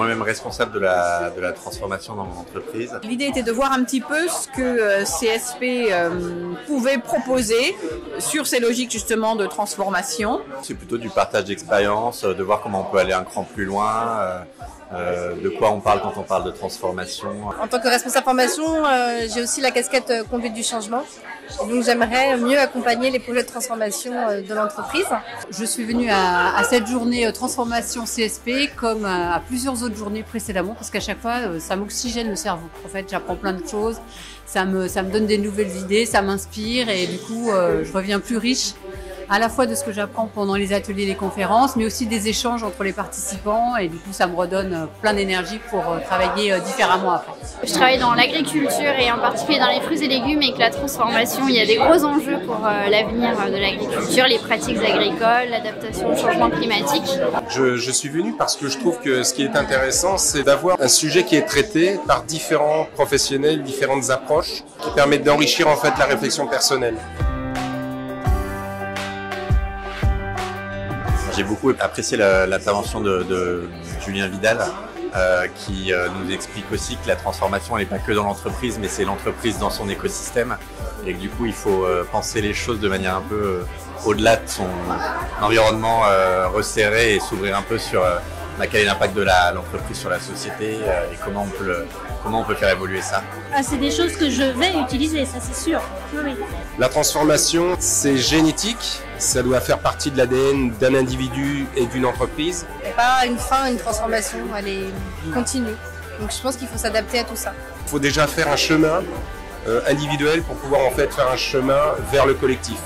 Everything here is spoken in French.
moi-même responsable de la transformation dans mon entreprise. L'idée était de voir un petit peu ce que CSP pouvait proposer sur ces logiques justement de transformation. C'est plutôt du partage d'expérience, de voir comment on peut aller un cran plus loin, de quoi on parle quand on parle de transformation. En tant que responsable formation, j'ai aussi la casquette conduite du changement. Et donc j'aimerais mieux accompagner les projets de transformation de l'entreprise. Je suis venue à cette journée transformation CSP comme à plusieurs autres journées précédemment parce qu'à chaque fois ça m'oxygène le cerveau. En fait, j'apprends plein de choses, ça me donne des nouvelles idées, ça m'inspire et du coup je reviens plus riche à la fois de ce que j'apprends pendant les ateliers et les conférences, mais aussi des échanges entre les participants et du coup ça me redonne plein d'énergie pour travailler différemment après. Je travaille dans l'agriculture et en particulier dans les fruits et légumes et que la transformation, il y a des gros enjeux pour l'avenir de l'agriculture, les pratiques agricoles, l'adaptation au changement climatique. Je suis venu parce que je trouve que ce qui est intéressant, c'est d'avoir un sujet qui est traité par différents professionnels, différentes approches qui permettent d'enrichir en fait la réflexion personnelle. J'ai beaucoup apprécié l'intervention de Julien Vidal qui nous explique aussi que la transformation elle n'est pas que dans l'entreprise mais c'est l'entreprise dans son écosystème et que du coup il faut penser les choses de manière un peu au-delà de son environnement resserré et s'ouvrir un peu sur quel est l'impact de l'entreprise sur la société et comment on peut faire évoluer ça. C'est des choses que je vais utiliser, ça c'est sûr. Oui. La transformation, c'est génétique, ça doit faire partie de l'ADN d'un individu et d'une entreprise. Il n'y a pas une fin, une transformation, elle est continue. Donc je pense qu'il faut s'adapter à tout ça. Il faut déjà faire un chemin individuel pour pouvoir en fait faire un chemin vers le collectif.